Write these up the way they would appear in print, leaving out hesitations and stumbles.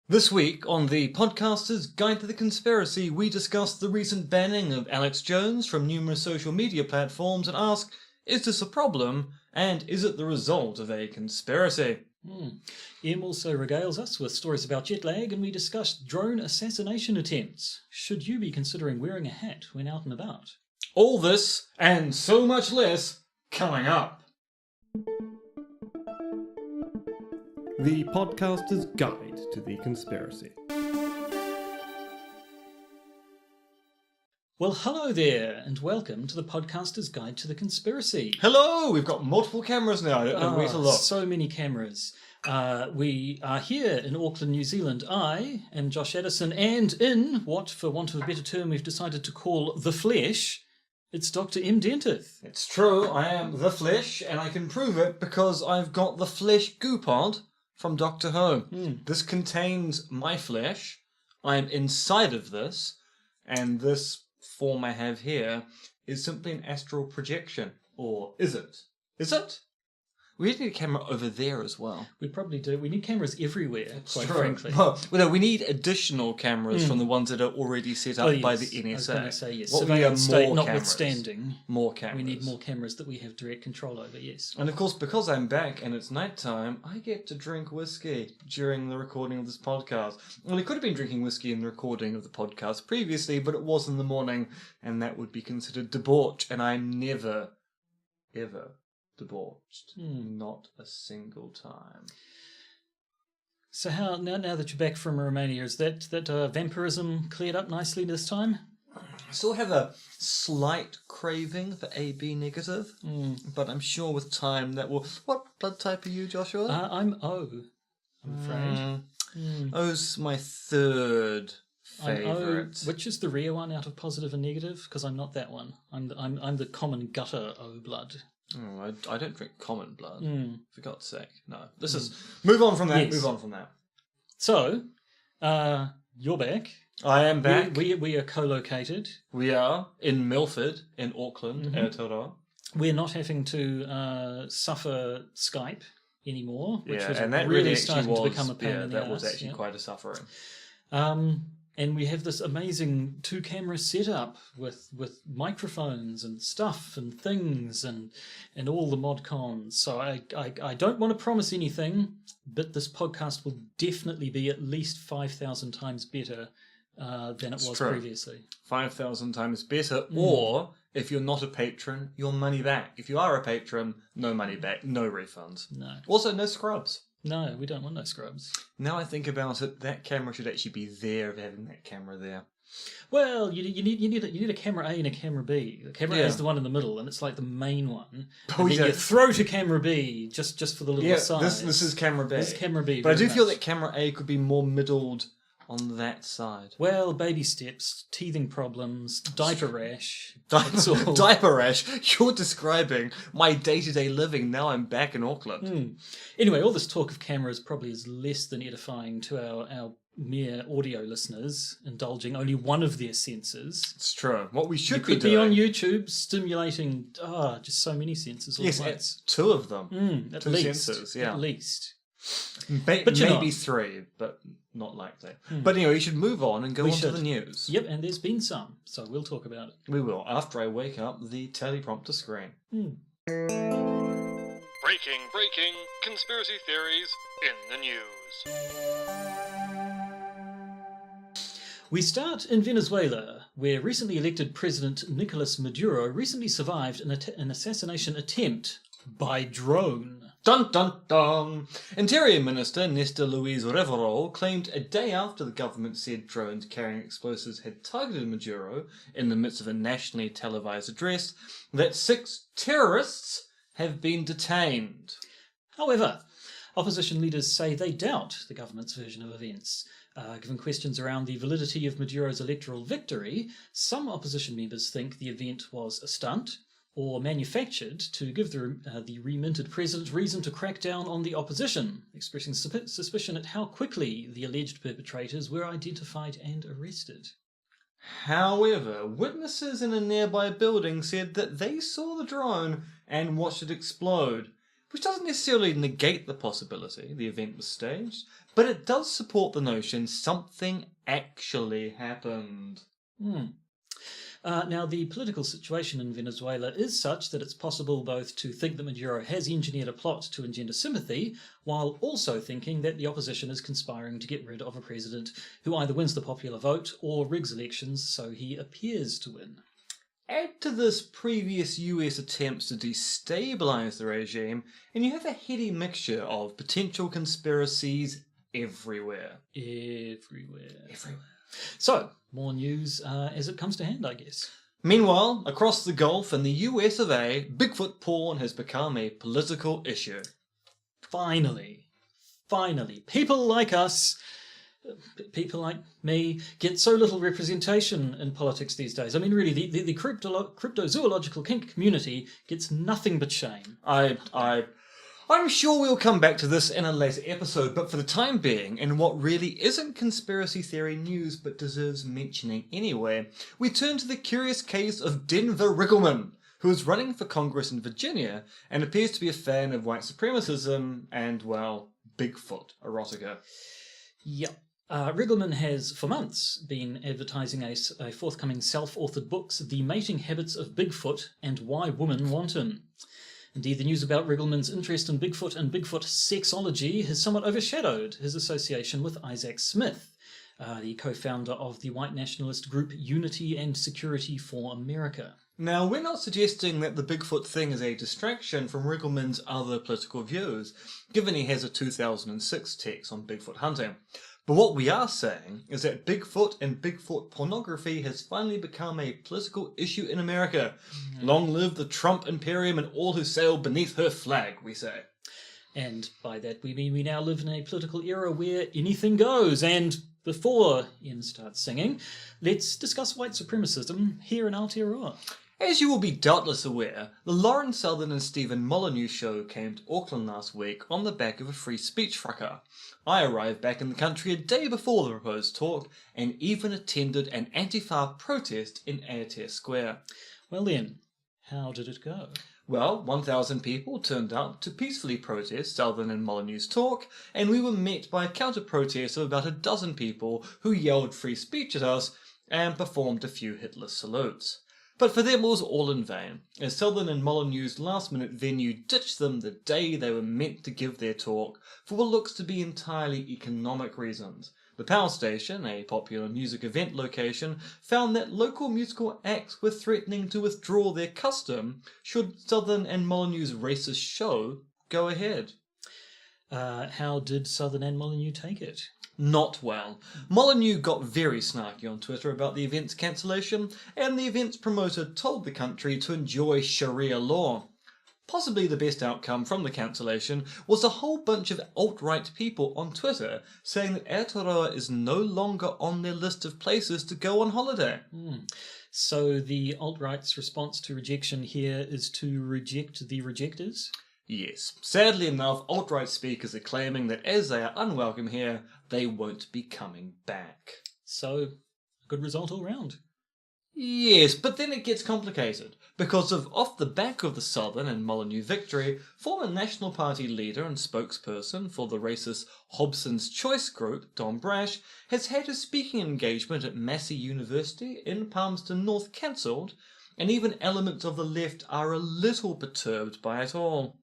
This week on the Podcaster's Guide to the Conspiracy, we discuss the recent banning of Alex Jones from numerous social media platforms and ask, is this a problem, and is it the result of a conspiracy? Em also regales us with stories about jet lag, and we discuss drone assassination attempts. Should you be considering wearing a hat when out and about? All this, and so much less, coming up. The Podcaster's Guide to the Conspiracy. Well, hello there, and welcome to the Podcaster's Guide to the Conspiracy. Hello! We've got multiple cameras now. I don't know where to look. So many cameras. We are here in Auckland, New Zealand. I am Josh Addison, and in what, for want of a better term, we've decided to call the flesh, it's Dr. M. Dentith. It's true, I am the Flesh, and I can prove it because I've got the Flesh Goo Pod from Doctor Who. This contains my flesh. I am inside of this, and this form I have here is simply an astral projection. Or is it? Is it? We need a camera over there as well. We probably do. We need cameras everywhere, quite True. frankly. Well, no, we need additional cameras from the ones that are already set up by the NSA. I was going to say, yes. What we Surveillance need state more notwithstanding, more cameras. we need more cameras that we have direct control over, yes. And of course, because I'm back and it's nighttime, I get to drink whiskey during the recording of this podcast. Well, I could have been drinking whiskey in the recording of the podcast previously, but it was in the morning, and that would be considered debauch, and I'm never, ever debauched. Not a single time. So how now that you're back from Romania, is that vampirism cleared up nicely this time? I still have a slight craving for AB negative, but I'm sure with time that will... What blood type are you, Joshua? I'm O, I'm afraid. O's my third favourite. I'm O, which is the rare one out of positive and negative? Because I'm not that one. I'm the common gutter O blood. Oh, I don't drink common blood. For God's sake, no. This is... Move on from that, Yes. move on from that. So, you're back. I am back. We are co-located. We are in Milford, in Auckland, Aotearoa. We're not having to suffer Skype anymore, which was and that really actually starting to become a pain in the that was arse, actually quite a suffering. And we have this amazing 2-camera setup with microphones and stuff and things and all the mod cons. So I don't want to promise anything, but this podcast will definitely be at least 5,000 times better than it was previously. 5,000 times better, or if you're not a patron, your money back. If you are a patron, no money back, no refunds. No. Also, no scrubs. No, we don't want no scrubs. Now I think about it, that camera should actually be there of having that camera there. Well, you need a camera A and a camera B. The camera A is the one in the middle, and it's like the main one. And then you throw to camera B just for the little size. This is camera B. This is camera B. But I do feel that camera A could be more middled on that side. Well, baby steps, teething problems, diaper rash. Diaper rash? You're describing my day-to-day living now I'm back in Auckland. Anyway, all this talk of cameras probably is less than edifying to our mere audio listeners, indulging only one of their senses. It's true. What we should be doing... on YouTube, stimulating just so many senses all at once. Yes, 2 of them. At 2 least. senses, yeah. At least. But maybe 3, but not likely. But anyway, we should move on and go on to the news. Yep, and there's been some, so we'll talk about it. We will, after I wake up the teleprompter screen. Breaking conspiracy theories in the news. We start in Venezuela, where recently elected President Nicolas Maduro recently survived an assassination attempt by drone. Dun dun dun! Interior Minister Nestor Luis Rivero claimed a day after the government said drones carrying explosives had targeted Maduro in the midst of a nationally televised address that 6 terrorists have been detained. However, opposition leaders say they doubt the government's version of events. Given questions around the validity of Maduro's electoral victory, some opposition members think the event was a stunt or manufactured to give the reminted president reason to crack down on the opposition, expressing suspicion at how quickly the alleged perpetrators were identified and arrested. However, witnesses in a nearby building said that they saw the drone and watched it explode, which doesn't necessarily negate the possibility the event was staged, but it does support the notion something actually happened. Now, the political situation in Venezuela is such that it's possible both to think that Maduro has engineered a plot to engender sympathy, while also thinking that the opposition is conspiring to get rid of a president who either wins the popular vote or rigs elections so he appears to win. Add to this previous US attempts to destabilise the regime, and you have a heady mixture of potential conspiracies everywhere. Everywhere. So, more news as it comes to hand, I guess. Meanwhile, across the Gulf in the US of A, Bigfoot porn has become a political issue. Finally, people like us, people like me, get so little representation in politics these days. I mean, really, the cryptozoological kink community gets nothing but shame. I'm sure we'll come back to this in a later episode, but for the time being, in what really isn't conspiracy theory news but deserves mentioning anyway, we turn to the curious case of Denver Riggleman, who is running for Congress in Virginia and appears to be a fan of white supremacism and, well, Bigfoot erotica. Yep. Riggleman has, for months, been advertising a forthcoming self-authored book, The Mating Habits of Bigfoot and Why Women Want Him. Indeed, the news about Riggleman's interest in Bigfoot and Bigfoot sexology has somewhat overshadowed his association with Isaac Smith, the co-founder of the white nationalist group Unity and Security for America. Now, we're not suggesting that the Bigfoot thing is a distraction from Riggleman's other political views, given he has a 2006 text on Bigfoot hunting. But what we are saying is that Bigfoot and Bigfoot pornography has finally become a political issue in America. Long live the Trump imperium and all who sail beneath her flag, we say. And by that we mean we now live in a political era where anything goes. And before Ian starts singing, let's discuss white supremacism here in Aotearoa. As you will be doubtless aware, the Lauren Southern and Stephen Molyneux show came to Auckland last week on the back of a free speech fracas. I arrived back in the country a day before the proposed talk and even attended an Antifa protest in Aotea Square. Well then, how did it go? Well, 1,000 people turned up to peacefully protest Southern and Molyneux's talk, and we were met by a counter-protest of about a dozen people who yelled free speech at us and performed a few Hitler salutes. But for them it was all in vain, as Southern and Molyneux's last-minute venue ditched them the day they were meant to give their talk for what looks to be entirely economic reasons. The Power Station, a popular music event location, found that local musical acts were threatening to withdraw their custom should Southern and Molyneux's racist show go ahead. How did Southern and Molyneux take it? Not well. Molyneux got very snarky on Twitter about the event's cancellation, and the event's promoter told the country to enjoy Sharia law. Possibly the best outcome from the cancellation was a whole bunch of alt-right people on Twitter saying that Aotearoa is no longer on their list of places to go on holiday. So the alt-right's response to rejection here is to reject the rejectors? Yes. Sadly enough, alt-right speakers are claiming that as they are unwelcome here, they won't be coming back. So, a good result all round. Yes, but then it gets complicated, because off the back of the Southern and Molyneux victory, former National Party leader and spokesperson for the racist Hobson's Choice group, Don Brash, has had his speaking engagement at Massey University in Palmerston North cancelled, and even elements of the left are a little perturbed by it all.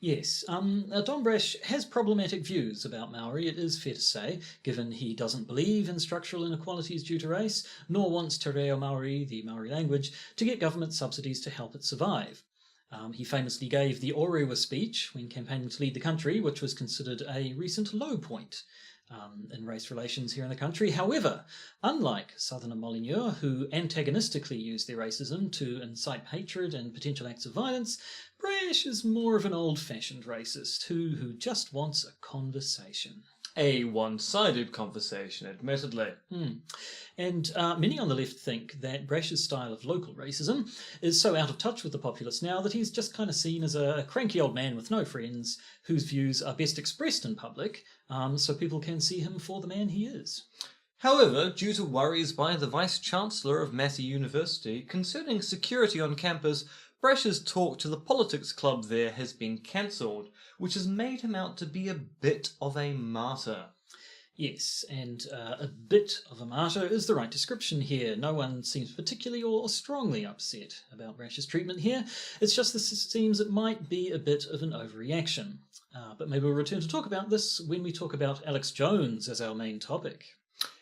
Yes, Don Brash has problematic views about Maori, it is fair to say, given he doesn't believe in structural inequalities due to race, nor wants Te Reo Maori, the Maori language, to get government subsidies to help it survive. He famously gave the Orewa speech when campaigning to lead the country, which was considered a recent low point in race relations here in the country. However, unlike Southern and Molyneux, who antagonistically use their racism to incite hatred and potential acts of violence, Brash is more of an old-fashioned racist who just wants a conversation. A one-sided conversation, admittedly. And many on the left think that Brash's style of local racism is so out of touch with the populace now that he's just kind of seen as a cranky old man with no friends whose views are best expressed in public, so people can see him for the man he is. However, due to worries by the Vice-Chancellor of Massey University concerning security on campus, Brash's talk to the politics club there has been cancelled, which has made him out to be a bit of a martyr. Yes, and a bit of a martyr is the right description here. No one seems particularly or strongly upset about Brash's treatment here. It's just this seems it might be a bit of an overreaction. But maybe we'll return to talk about this when we talk about Alex Jones as our main topic.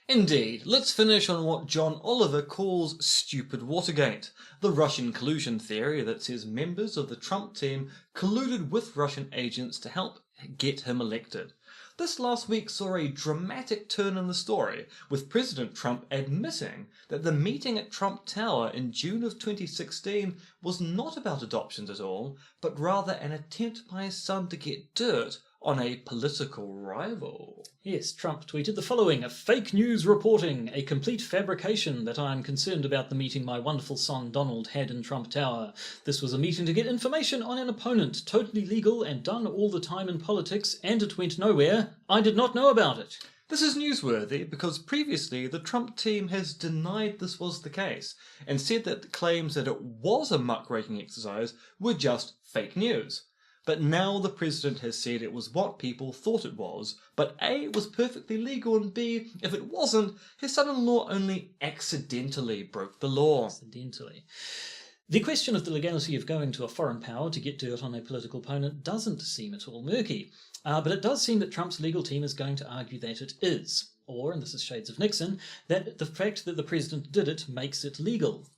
Indeed, let's finish on what John Oliver calls stupid Watergate, the Russian collusion theory that says members of the Trump team colluded with Russian agents to help get him elected. This last week saw a dramatic turn in the story, with President Trump admitting that the meeting at Trump Tower in June of 2016 was not about adoptions at all, but rather an attempt by his son to get dirt on a political rival. Yes, Trump tweeted the following: "A fake news reporting, a complete fabrication that I am concerned about the meeting my wonderful son Donald had in Trump Tower. This was a meeting to get information on an opponent, totally legal and done all the time in politics, and it went nowhere. I did not know about it." This is newsworthy because previously the Trump team has denied this was the case and said that the claims that it was a muckraking exercise were just fake news. But now the president has said it was what people thought it was, but A, it was perfectly legal, and B, if it wasn't, his son-in-law only accidentally broke the law. Accidentally. The question of the legality of going to a foreign power to get dirt on a political opponent doesn't seem at all murky, but it does seem that Trump's legal team is going to argue that it is, or, and this is shades of Nixon, that the fact that the president did it makes it legal,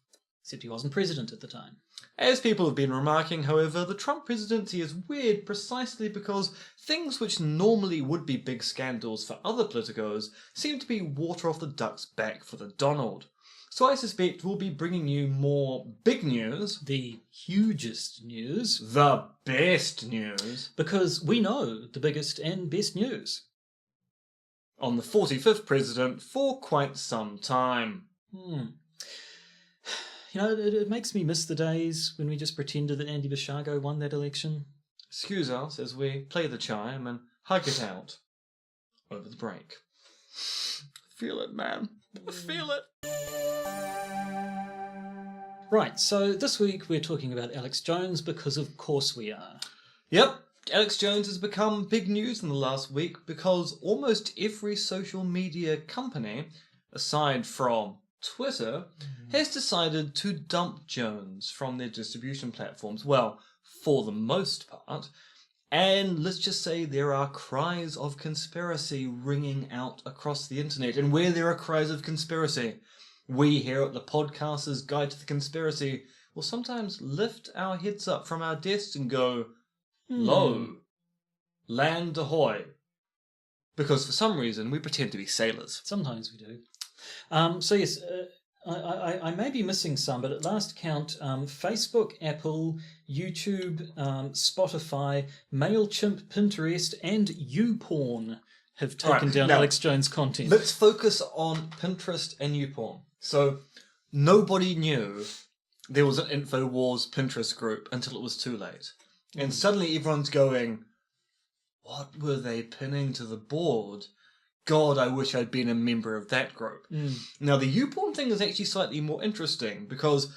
except he wasn't president at the time. As people have been remarking, however, the Trump presidency is weird precisely because things which normally would be big scandals for other politicos seem to be water off the duck's back for the Donald. So I suspect we'll be bringing you more big news. The hugest news. The best news. Because we know the biggest and best news. On the 45th president for quite some time. You know, it makes me miss the days when we just pretended that Andy Basiago won that election. Excuse us as we play the chime and hug it out over the break. Feel it, man. I feel it. Right, so this week we're talking about Alex Jones because of course we are. Yep, Alex Jones has become big news in the last week because almost every social media company, aside from Twitter, has decided to dump Jones from their distribution platforms. Well, for the most part. And let's just say there are cries of conspiracy ringing out across the internet. And where there are cries of conspiracy, we here at the Podcaster's Guide to the Conspiracy will sometimes lift our heads up from our desks and go, lo, land ahoy. Because for some reason we pretend to be sailors. Sometimes we do. So yes, I may be missing some, but at last count, Facebook, Apple, YouTube, Spotify, MailChimp, Pinterest, and YouPorn have taken down now, Alex Jones' content. Let's focus on Pinterest and YouPorn. So, nobody knew there was an InfoWars Pinterest group until it was too late. And suddenly everyone's going, what were they pinning to the board? God, I wish I'd been a member of that group. Now, the YouPorn thing is actually slightly more interesting because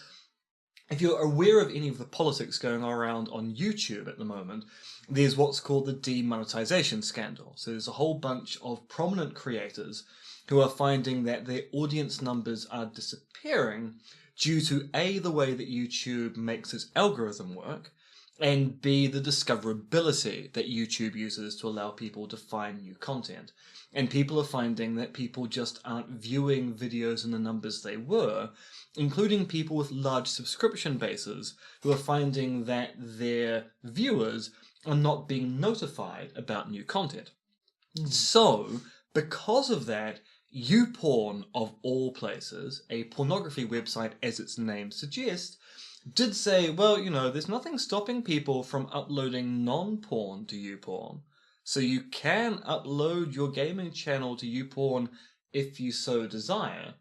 if you're aware of any of the politics going around on YouTube at the moment, there's what's called the demonetization scandal. So there's a whole bunch of prominent creators who are finding that their audience numbers are disappearing due to A, the way that YouTube makes its algorithm work, and B, the discoverability that YouTube uses to allow people to find new content. And people are finding that people just aren't viewing videos in the numbers they were, including people with large subscription bases who are finding that their viewers are not being notified about new content. So, because of that, YouPorn, of all places, a pornography website as its name suggests, did say, well, you know, there's nothing stopping people from uploading non-porn to YouPorn. So you can upload your gaming channel to YouPorn if you so desire.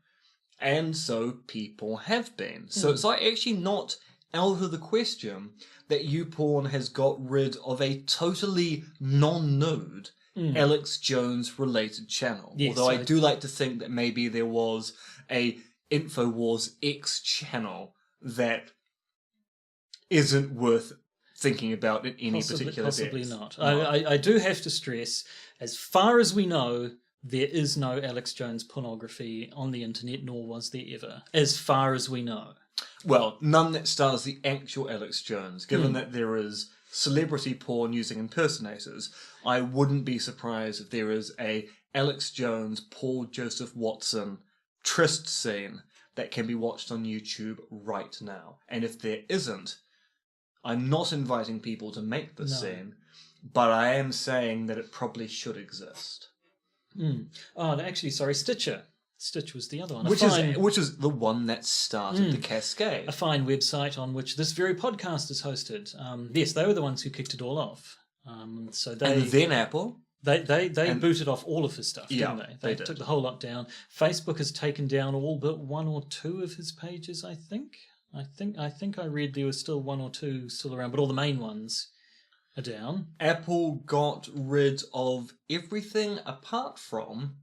And so people have been. So it's actually not out of the question that YouPorn has got rid of a totally non-nude Alex Jones related channel. Yes, although I do like to think that maybe there was a InfoWars X channel that isn't worth thinking about in any particular Possibly depth. not. No. I do have to stress, as far as we know, there is no Alex Jones pornography on the internet, nor was there ever, as far as we know. Well, none that stars the actual Alex Jones. Given that there is celebrity porn using impersonators, I wouldn't be surprised if there is a Alex Jones, Paul Joseph Watson tryst scene that can be watched on YouTube right now. And if there isn't, I'm not inviting people to make the scene, but I am saying that it probably should exist. Oh, and actually, sorry, Stitcher. Stitch was the other one. Which is the one that started the cascade. A fine website on which this very podcast is hosted. Yes, they were the ones who kicked it all off. And then Apple. They booted off all of his stuff, Yeah, didn't they? They took the whole lot down. Facebook has taken down all but one or two of his pages, I think. I think I read there was still one or two still around, but all the main ones are down. Apple got rid of everything apart from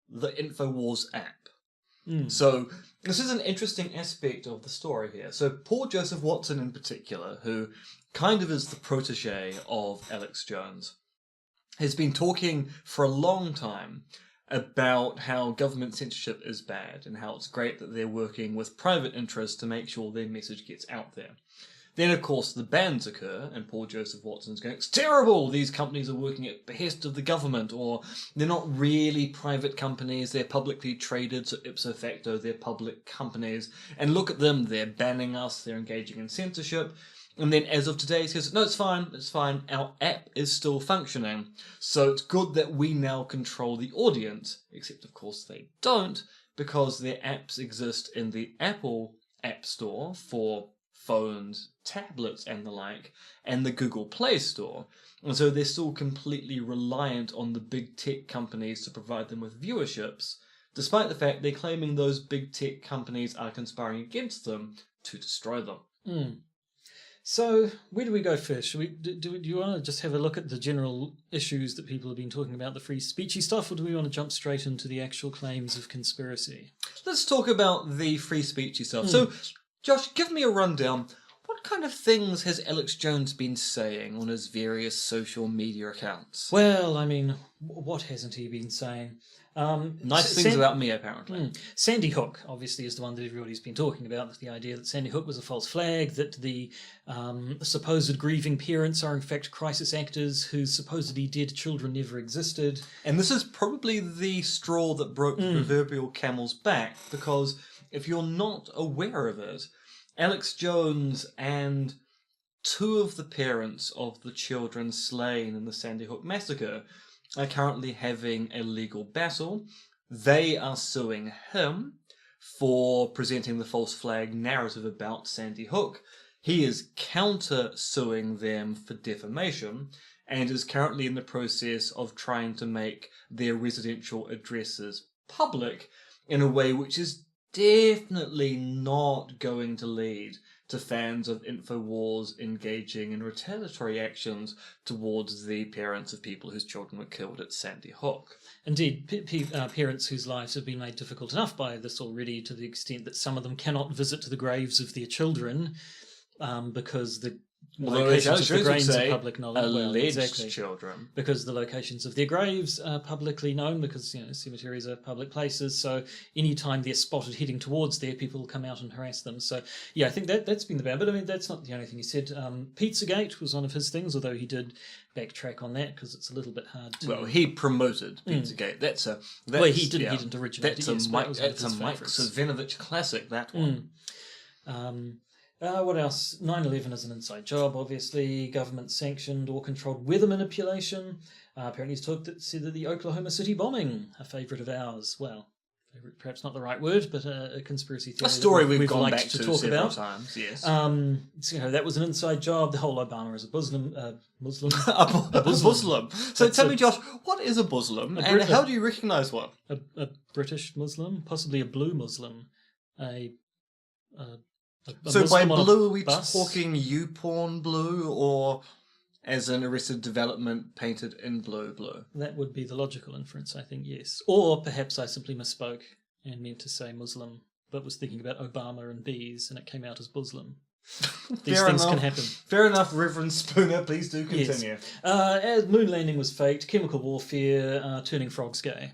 the InfoWars app. So this is an interesting aspect of the story here. So Paul Joseph Watson in particular, who kind of is the protege of Alex Jones, has been talking for a long time about how government censorship is bad and how it's great that they're working with private interests to make sure their message gets out there. Then, of course, the bans occur, and Paul Joseph Watson's going, it's terrible, these companies are working at the behest of the government, or they're not really private companies, they're publicly traded, so ipso facto they're public companies, and look at them, they're banning us, they're engaging in censorship. And then as of today, he says, no, it's fine, our app is still functioning, so it's good that we now control the audience, except of course they don't, because their apps exist in the Apple App Store for phones, tablets and the like, and the Google Play Store. And so they're still completely reliant on the big tech companies to provide them with viewerships, despite the fact they're claiming those big tech companies are conspiring against them to destroy them. So, where do we go first? Should we, do you want to just have a look at the general issues that people have been talking about, the free speechy stuff, or do we want to jump straight into the actual claims of conspiracy? Let's talk about the free speechy stuff. So, Josh, give me a rundown. What kind of things has Alex Jones been saying on his various social media accounts? Well, I mean, what hasn't he been saying? Nice things about me, apparently. Sandy Hook, obviously, is the one that everybody's been talking about. The idea that Sandy Hook was a false flag, that the supposed grieving parents are in fact crisis actors whose supposedly dead children never existed. And this is probably the straw that broke the proverbial camel's back, because if you're not aware of it, Alex Jones and two of the parents of the children slain in the Sandy Hook massacre are currently having a legal battle. They are suing him for presenting the false flag narrative about Sandy Hook. He is counter-suing them for defamation and is currently in the process of trying to make their residential addresses public in a way which is definitely not going to lead to fans of InfoWars engaging in retaliatory actions towards the parents of people whose children were killed at Sandy Hook. Indeed, parents whose lives have been made difficult enough by this already, to the extent that some of them cannot visit the graves of their children because the locations of the graves are public knowledge. Alleged children. Because the locations of their graves are publicly known, because cemeteries are public places. So anytime they're spotted heading towards there, people will come out and harass them. So yeah, I think that's been the ban. But I mean, that's not the only thing he said. Pizzagate was one of his things, although he did backtrack on that because it's a little bit hard to. Well, he promoted Pizzagate. Well, he didn't originate it. That's a Mike Savinovich classic. That one. What else? 9/11 is an inside job, obviously. Government sanctioned or controlled weather manipulation. Apparently he's said that the Oklahoma City bombing, a favourite of ours. Well, favourite, perhaps not the right word, but a conspiracy theory. A story we've gone back to talk several about. times, yes. So, that was an inside job. The whole Obama is a Muslim. A Muslim. So tell me, Josh, what is a Muslim, and how do you recognise one? A British Muslim, possibly a blue Muslim. So by blue, are we talking YouPorn blue, or as in Arrested Development painted in blue? That would be the logical inference, I think, yes. Or perhaps I simply misspoke and meant to say Muslim, but was thinking about Obama and bees, and it came out as Muslim. These things can happen. Fair enough, Reverend Spooner. Please do continue. As moon landing was faked, chemical warfare, turning frogs gay.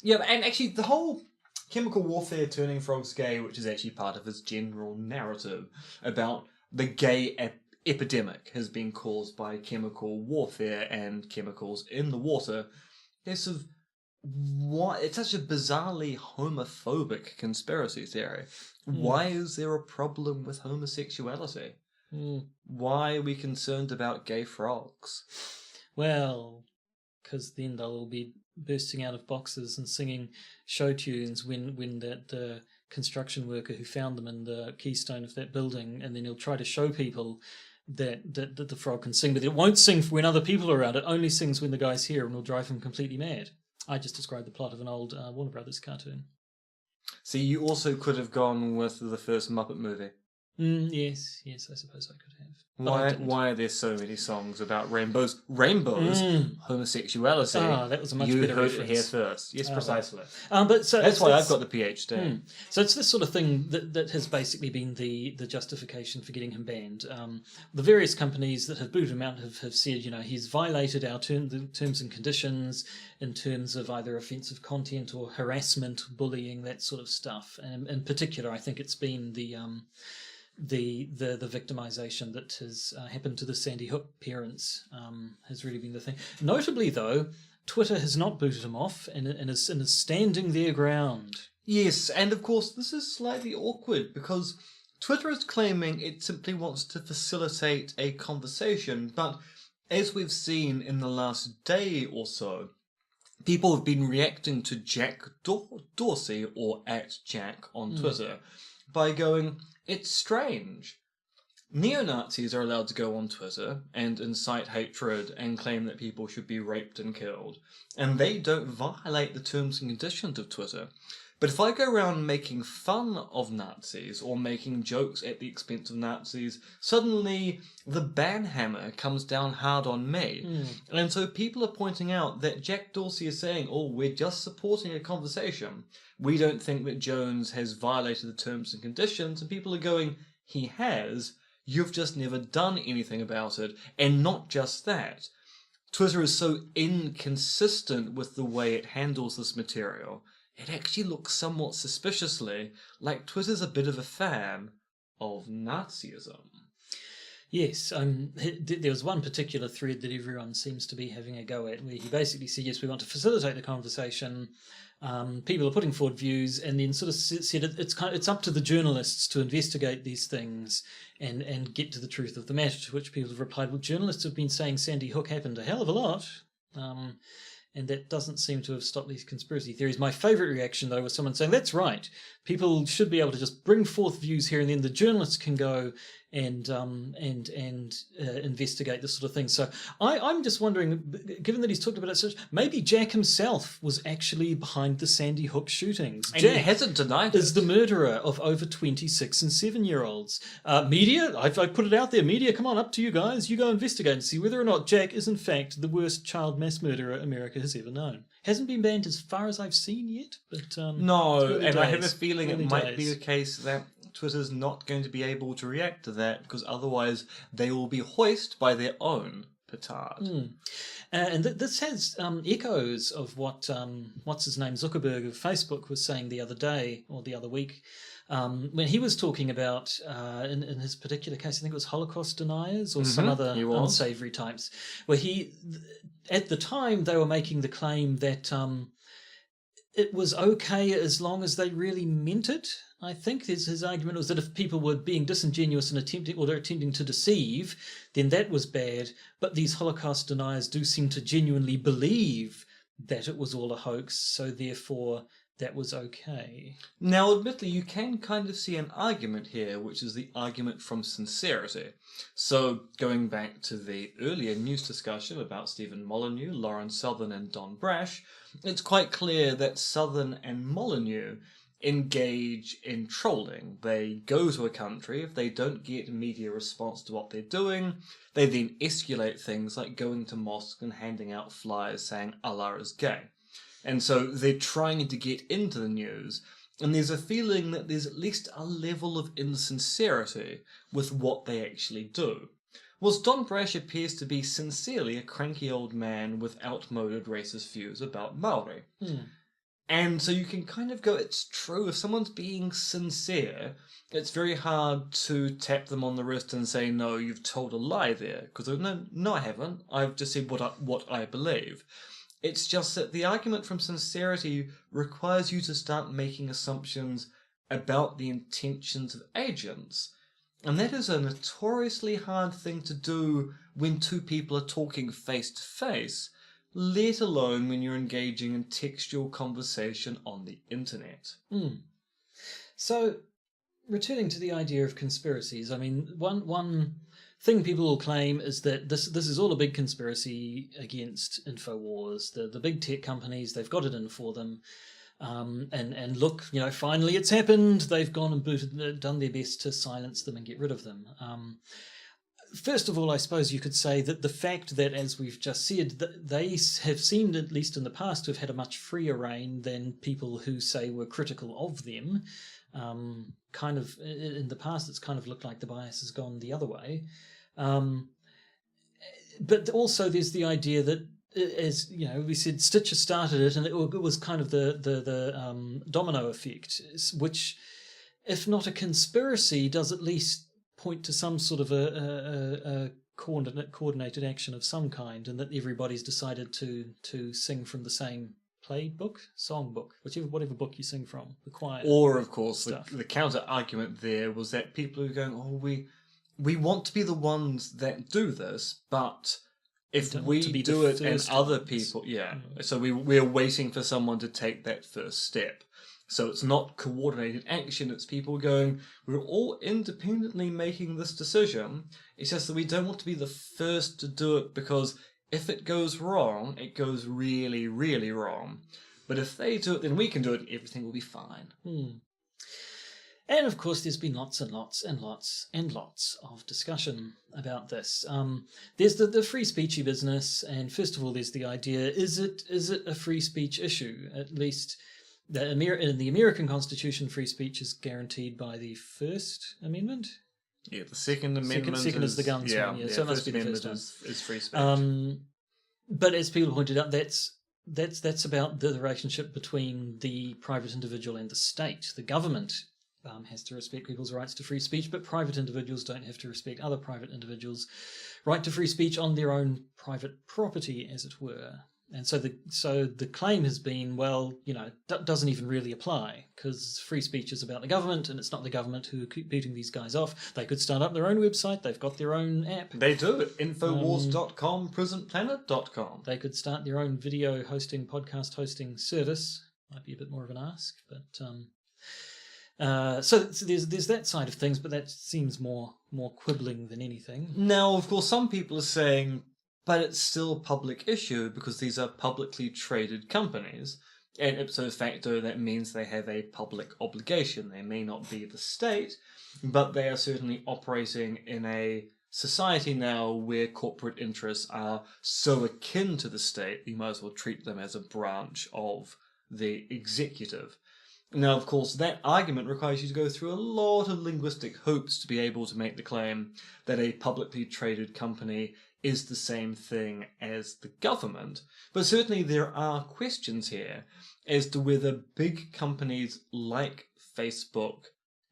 Yeah, and actually the whole chemical warfare turning frogs gay, which is actually part of his general narrative about the gay epidemic, has been caused by chemical warfare and chemicals in the water. It's sort of it's such a bizarrely homophobic conspiracy theory. Why is there a problem with homosexuality? Why are we concerned about gay frogs? Well, because then they'll all be bursting out of boxes and singing show tunes when that construction worker who found them in the keystone of that building, and then he'll try to show people that the frog can sing, but it won't sing when other people are around. It only sings when the guy's here, and will drive him completely mad. I just described the plot of an old Warner Brothers cartoon. See, you also could have gone with the first Muppet movie. Yes, I suppose I could have. Why are there so many songs about rainbows? Rainbows, homosexuality. That was a much you better heard reference. it here first. Yes, precisely. But so That's why I've got the PhD. So it's this sort of thing that has basically been the justification for getting him banned. The various companies that have booted him out have said, he's violated our terms and conditions in terms of either offensive content or harassment, bullying, that sort of stuff. And in particular, I think it's been the victimization that has happened to the Sandy Hook parents has really been the thing. Notably, though, Twitter has not booted him off and is standing their ground. Yes, and of course this is slightly awkward because Twitter is claiming it simply wants to facilitate a conversation, but as we've seen in the last day or so, people have been reacting to Jack Dorsey, or @Jack on Twitter, by going, it's strange. Neo-Nazis are allowed to go on Twitter and incite hatred and claim that people should be raped and killed, and they don't violate the terms and conditions of Twitter. But if I go around making fun of Nazis or making jokes at the expense of Nazis, suddenly the ban hammer comes down hard on me. And so people are pointing out that Jack Dorsey is saying, we're just supporting a conversation. We don't think that Jones has violated the terms and conditions. And people are going, he has. You've just never done anything about it. And not just that. Twitter is so inconsistent with the way it handles this material. It actually looks somewhat suspiciously like Twitter's a bit of a fan of Nazism. Yes, there was one particular thread that everyone seems to be having a go at, where he basically said, yes, we want to facilitate the conversation. People are putting forward views, and then sort of said it's up to the journalists to investigate these things and get to the truth of the matter, to which people have replied, well, journalists have been saying Sandy Hook happened a hell of a lot. And that doesn't seem to have stopped these conspiracy theories. My favourite reaction, though, was someone saying, that's right, people should be able to just bring forth views here, and then the journalists can go and investigate this sort of thing. So I'm just wondering, given that he's talked about it so much, maybe Jack himself was actually behind the Sandy Hook shootings. And Jack he hasn't denied it. Is the murderer of over 26 and 7-year-olds. Media, I've put it out there. Media, come on, up to you guys. You go investigate and see whether or not Jack is in fact the worst child mass murderer America has ever known. Hasn't been banned as far as I've seen yet, but no, and I have a days. feeling Early it might be days. the case that Twitter's not going to be able to react to that, because otherwise they will be hoisted by their own petard. And this has echoes of what what's his name, Zuckerberg of Facebook, was saying the other day or the other week, when he was talking about in his particular case, I think it was Holocaust deniers or some other unsavory types, where at the time they were making the claim that it was okay as long as they really meant it. I think his argument was that if people were being disingenuous and attempting to deceive, then that was bad. But these Holocaust deniers do seem to genuinely believe that it was all a hoax, so therefore that was okay. Now, admittedly, you can kind of see an argument here, which is the argument from sincerity. So, going back to the earlier news discussion about Stephen Molyneux, Lauren Southern and Don Brash, it's quite clear that Southern and Molyneux engage in trolling. They go to a country, if they don't get media response to what they're doing, they then escalate things like going to mosques and handing out flyers saying Allah is gay. And so they're trying to get into the news, And there's a feeling that there's at least a level of insincerity with what they actually do. Whilst Don Brash appears to be sincerely a cranky old man with outmoded racist views about Maori. And so you can kind of go, it's true, if someone's being sincere, it's very hard to tap them on the wrist and say, no, you've told a lie there. Because no, I haven't. I've just said what I believe. It's just that the argument from sincerity requires you to start making assumptions about the intentions of agents. And that is a notoriously hard thing to do when two people are talking face to face, let alone when you're engaging in textual conversation on the internet. So, returning to the idea of conspiracies, I mean, one thing people will claim is that this is all a big conspiracy against InfoWars. The big tech companies, they've got it in for them. And look, finally it's happened. They've gone and done their best to silence them and get rid of them. First of all, I suppose you could say that the fact that, as we've just said, that they have seemed, at least in the past, to have had a much freer reign than people who, say, were critical of them. Kind of, in the past, it's kind of looked like the bias has gone the other way. But also there's the idea that, as we said, Stitcher started it, and it was kind of the domino effect, which, if not a conspiracy, does at least point to some sort of a coordinated action of some kind, and that everybody's decided to sing from the same song book, whatever book you sing from, the choir. Or, of course, the counter argument there was that people were going, oh, we want to be the ones that do this, but if we do it and other people, so we're waiting for someone to take that first step. So it's not coordinated action, it's people going, we're all independently making this decision, it's just that we don't want to be the first to do it, because if it goes wrong, it goes really, really wrong. But if they do it, then we can do it, and everything will be fine. And of course, there's been lots and lots and lots and lots of discussion about this. There's the free speechy business, and first of all, there's the idea: is it a free speech issue? At least in the American Constitution, free speech is guaranteed by the First Amendment. Yeah, the Second Amendment. Second is the guns one. Yeah, so it must be the first one. Is free speech. But as people pointed out, that's about the relationship between the private individual and the state. The government has to respect people's rights to free speech, but private individuals don't have to respect other private individuals' right to free speech on their own private property, as it were. And so the claim has been, well, doesn't even really apply, because free speech is about the government, and it's not the government who keep beating these guys off. They could start up their own website. They've got their own app. They do. Infowars.com, prisonplanet.com. They could start their own video hosting, podcast hosting service. Might be a bit more of an ask, but so there's that side of things, but that seems more quibbling than anything. Now, of course, some people are saying, but it's still a public issue because these are publicly traded companies, and ipso facto that means they have a public obligation. They may not be the state, but they are certainly operating in a society now where corporate interests are so akin to the state, you might as well treat them as a branch of the executive. Now, of course, that argument requires you to go through a lot of linguistic hoops to be able to make the claim that a publicly traded company is the same thing as the government. But certainly there are questions here as to whether big companies like Facebook,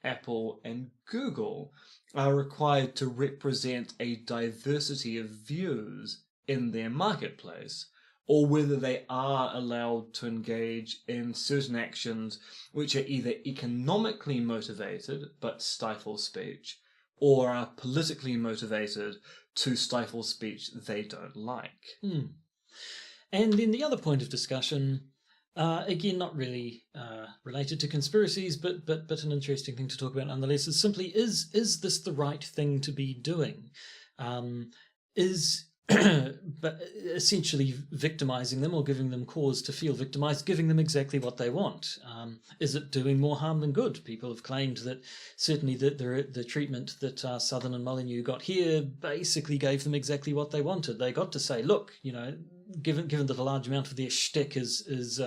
Apple, and Google are required to represent a diversity of views in their marketplace, or whether they are allowed to engage in certain actions which are either economically motivated but stifle speech, or are politically motivated to stifle speech they don't like. And then the other point of discussion, again, not really related to conspiracies, but an interesting thing to talk about nonetheless, is simply, is this the right thing to be doing? But essentially victimizing them or giving them cause to feel victimized, giving them exactly what they want. Is it doing more harm than good? People have claimed that certainly the treatment that Southern and Molyneux got here basically gave them exactly what they wanted. They got to say, look, given that a large amount of their shtick is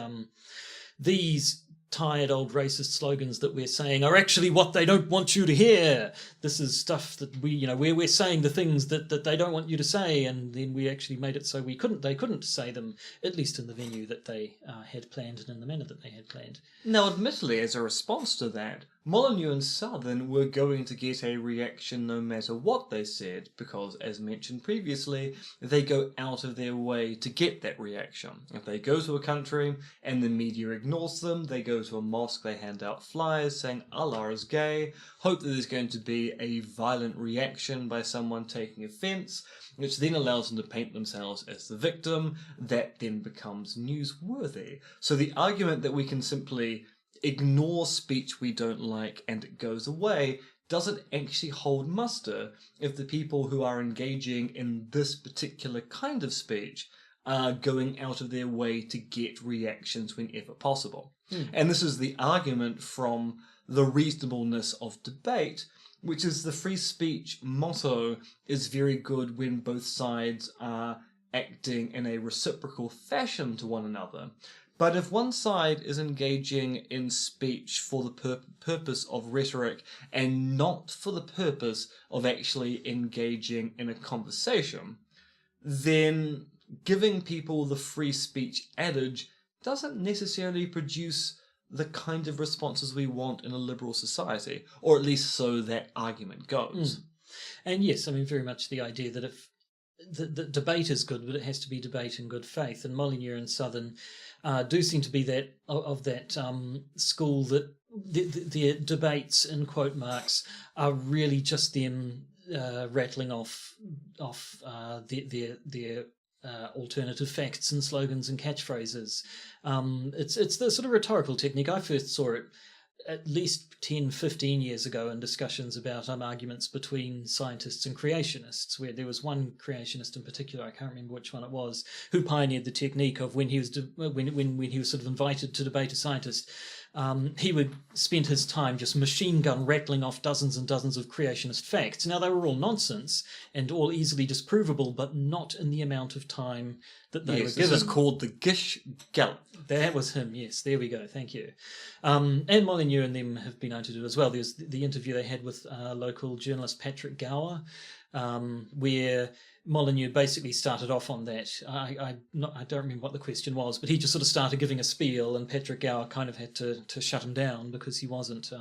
these tired old racist slogans that we're saying are actually what they don't want you to hear. This is stuff that we're saying the things that they don't want you to say, and then we actually made it so they couldn't say them, at least in the venue that they had planned and in the manner that they had planned. Now, admittedly, as a response to that, Molyneux and Southern were going to get a reaction no matter what they said, because, as mentioned previously, they go out of their way to get that reaction. If they go to a country and the media ignores them, they go to a mosque, they hand out flyers saying Allah is gay, hope that there's going to be a violent reaction by someone taking offence, which then allows them to paint themselves as the victim. That then becomes newsworthy. So the argument that we can simply ignore speech we don't like and it goes away doesn't actually hold muster if the people who are engaging in this particular kind of speech are going out of their way to get reactions whenever possible. And this is the argument from the reasonableness of debate, which is the free speech motto is very good when both sides are acting in a reciprocal fashion to one another. But if one side is engaging in speech for the purpose of rhetoric and not for the purpose of actually engaging in a conversation, then giving people the free speech adage doesn't necessarily produce the kind of responses we want in a liberal society, or at least so that argument goes. And yes, I mean, very much the idea that if the debate is good, but it has to be debate in good faith. And Molyneux and Southern do seem to be that school that the debates, in quote marks, are really just them rattling off their alternative facts and slogans and catchphrases. It's the sort of rhetorical technique. I first saw it at least 10, 15 years ago in discussions about arguments between scientists and creationists, where there was one creationist in particular, I can't remember which one it was, who pioneered the technique of when he was when he was sort of invited to debate a scientist, he would spend his time just machine gun rattling off dozens and dozens of creationist facts. Now, they were all nonsense and all easily disprovable, but not in the amount of time that they were given. This is called the Gish Gallop. That was him, yes. There we go, thank you. And Molyneux and them have been known to do as well. There's the interview they had with local journalist Patrick Gower, where Molyneux basically started off on that. I don't remember what the question was, but he just sort of started giving a spiel, and Patrick Gower kind of had to shut him down because he wasn't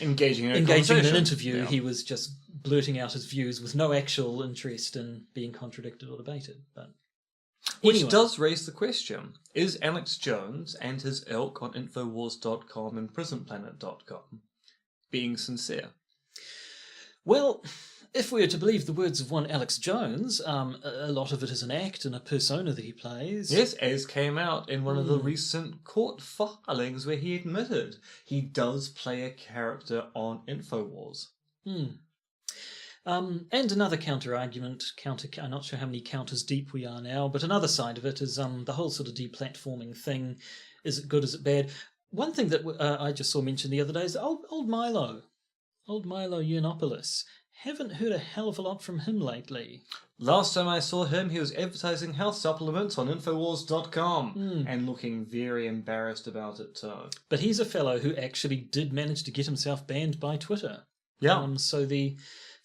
engaging in an interview. Yeah. He was just blurting out his views with no actual interest in being contradicted or debated. But Which anyway. does raise the question, is Alex Jones and his ilk on Infowars.com and PrisonPlanet.com being sincere? Well, if we are to believe the words of one Alex Jones, a lot of it is an act and a persona that he plays. Yes, as came out in one of the recent court filings where he admitted he does play a character on Infowars. And another counter-argument, I'm not sure how many counters deep we are now, but another side of it is the whole sort of deplatforming thing. Is it good, is it bad? One thing that I just saw mentioned the other day is old Milo Yiannopoulos. Haven't heard a hell of a lot from him lately. Last time I saw him, he was advertising health supplements on Infowars.com and looking very embarrassed about it too. But he's a fellow who actually did manage to get himself banned by Twitter. Yeah.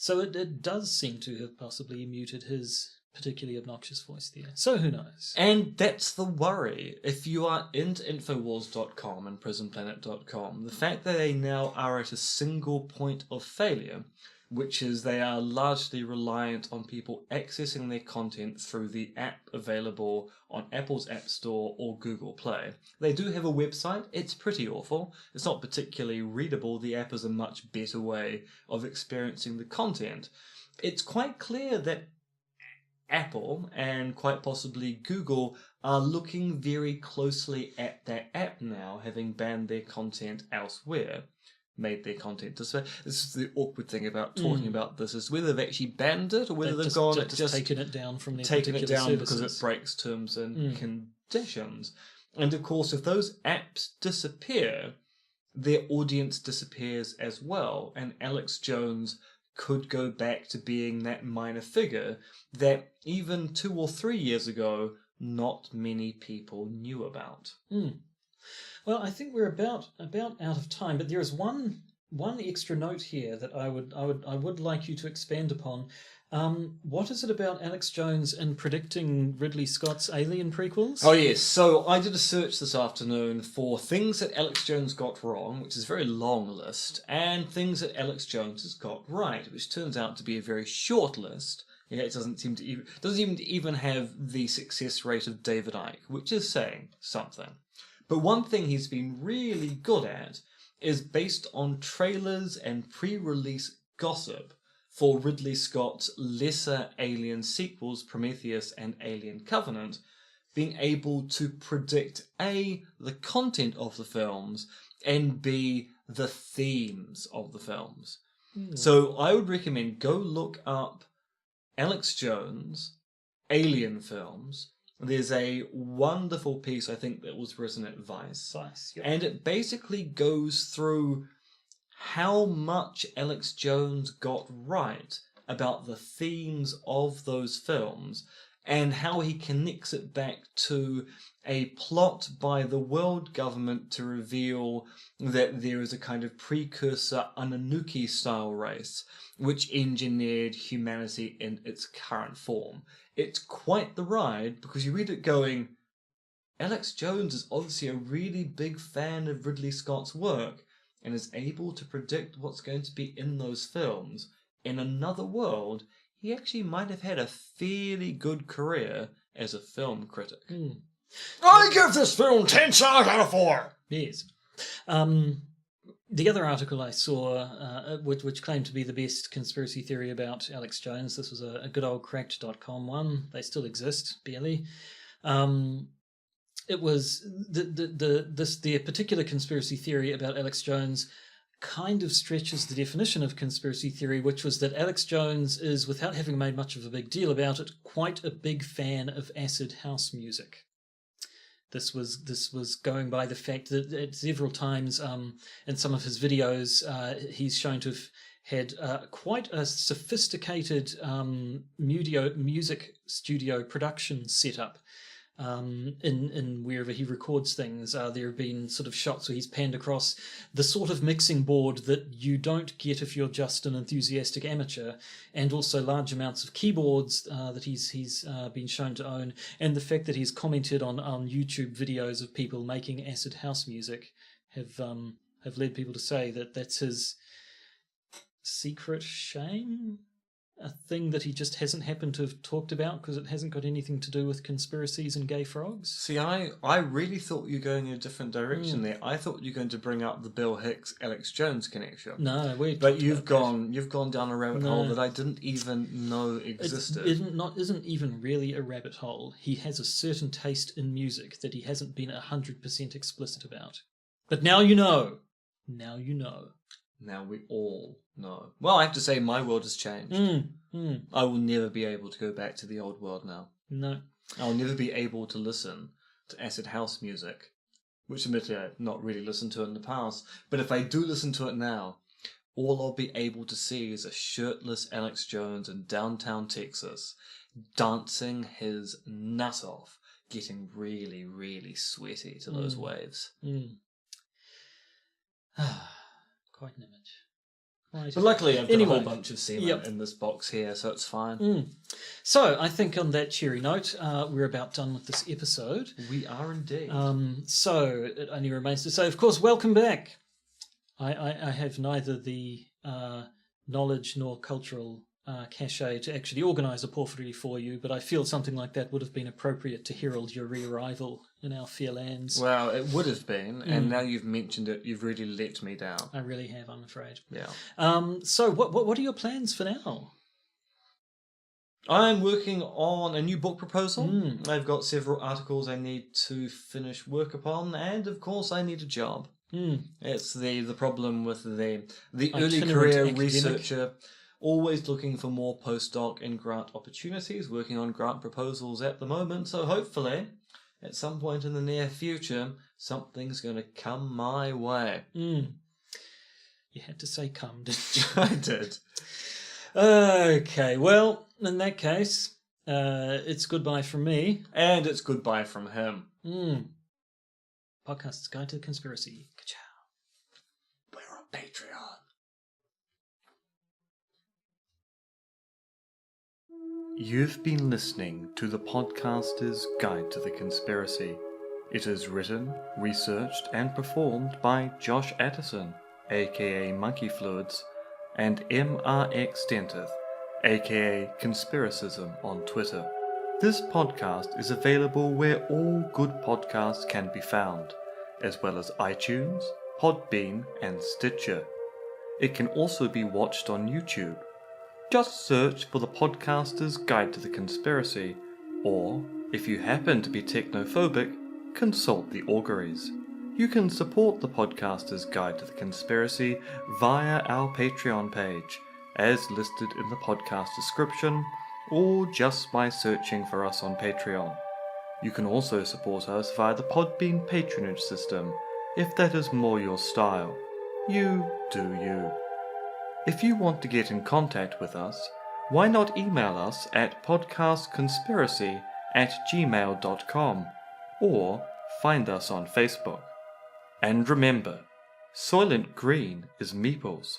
So it does seem to have possibly muted his particularly obnoxious voice there. So who knows? And that's the worry. If you are into Infowars.com and PrisonPlanet.com, the fact that they now are at a single point of failure, which is they are largely reliant on people accessing their content through the app available on Apple's App Store or Google Play. They do have a website. It's pretty awful. It's not particularly readable. The app is a much better way of experiencing the content. It's quite clear that Apple and quite possibly Google are looking very closely at that app now, having banned their content elsewhere. Made their content display. This is the awkward thing about talking about this, is whether they've actually banned it or whether they've just taken it down from their taken it particular down services. because it breaks terms and conditions. And of course, if those apps disappear, their audience disappears as well. And Alex Jones could go back to being that minor figure that even 2 or 3 years ago, not many people knew about. Well, I think we're about out of time, but there is one extra note here that I would like you to expand upon. What is it about Alex Jones in predicting Ridley Scott's Alien prequels? Oh yes, so I did a search this afternoon for things that Alex Jones got wrong, which is a very long list, and things that Alex Jones has got right, which turns out to be a very short list. Yeah, it doesn't even have the success rate of David Icke, which is saying something. But one thing he's been really good at is based on trailers and pre-release gossip for Ridley Scott's lesser Alien sequels, Prometheus and Alien Covenant, being able to predict A, the content of the films, and B, the themes of the films. So I would recommend go look up Alex Jones, Alien films. There's a wonderful piece, I think, that was written at Vice. Yep. And it basically goes through how much Alex Jones got right about the themes of those films and how he connects it back to a plot by the world government to reveal that there is a kind of precursor Anunnaki-style race which engineered humanity in its current form. It's quite the ride because you read it going, Alex Jones is obviously a really big fan of Ridley Scott's work and is able to predict what's going to be in those films. In another world, he actually might have had a fairly good career as a film critic. I give this film 10 stars out of 4! Yes. The other article I saw, which claimed to be the best conspiracy theory about Alex Jones, this was a good old cracked.com one. They still exist, barely. It was the particular conspiracy theory about Alex Jones kind of stretches the definition of conspiracy theory, which was that Alex Jones is, without having made much of a big deal about it, quite a big fan of acid house music. This was going by the fact that at several times in some of his videos he's shown to have had quite a sophisticated music studio production setup. In wherever he records things, there have been sort of shots where he's panned across the sort of mixing board that you don't get if you're just an enthusiastic amateur, and also large amounts of keyboards that he's been shown to own, and the fact that he's commented on YouTube videos of people making acid house music have led people to say that that's his secret shame. A thing that he just hasn't happened to have talked about because it hasn't got anything to do with conspiracies and gay frogs. See, I really thought you were going in a different direction there. I thought you were going to bring up the Bill Hicks Alex Jones connection. No, but you've gone down a rabbit hole that I didn't even know existed. Isn't even really a rabbit hole. He has a certain taste in music that he hasn't been 100% explicit about. But now you know. Now you know. Now we all know. Well, I have to say my world has changed. I will never be able to go back to the old world now. No. I'll never be able to listen to acid house music, which admittedly I've not really listened to in the past. But if I do listen to it now, all I'll be able to see is a shirtless Alex Jones in downtown Texas dancing his nut off, getting really, really sweaty to those waves. Quite an image. Right. But luckily I've got a whole bunch of semen in this box here, so it's fine. So I think on that cheery note, we're about done with this episode. We are indeed. So it only remains to say, of course, welcome back. I have neither the knowledge nor cultural cachet to actually organise a porphyry for you, but I feel something like that would have been appropriate to herald your re-arrival in our fair lands. Well, it would have been, and now you've mentioned it, you've really let me down. I really have, I'm afraid. Yeah. So what are your plans for now? I'm working on a new book proposal. I've got several articles I need to finish work upon, and of course I need a job. It's the problem with the early career academic researcher, always looking for more postdoc and grant opportunities, working on grant proposals at the moment, so hopefully at some point in the near future something's going to come my way. You had to say come, didn't you? I did. Okay, well, in that case, it's goodbye from me. And it's goodbye from him. Podcast's Guide to the Conspiracy. Ka-chow. We're on Patreon. You've been listening to the Podcaster's Guide to the Conspiracy. It is written, researched, and performed by Josh Addison, aka Monkey Fluids, and MRX Dentith, aka Conspiracism on Twitter. This podcast is available where all good podcasts can be found, as well as iTunes, Podbean, and Stitcher. It can also be watched on YouTube. Just search for the Podcaster's Guide to the Conspiracy, or, if you happen to be technophobic, consult the auguries. You can support the Podcaster's Guide to the Conspiracy via our Patreon page, as listed in the podcast description, or just by searching for us on Patreon. You can also support us via the Podbean patronage system, if that is more your style. You do you. If you want to get in contact with us, why not email us at podcastconspiracy@gmail.com or find us on Facebook. And remember, Soylent Green is Meeples.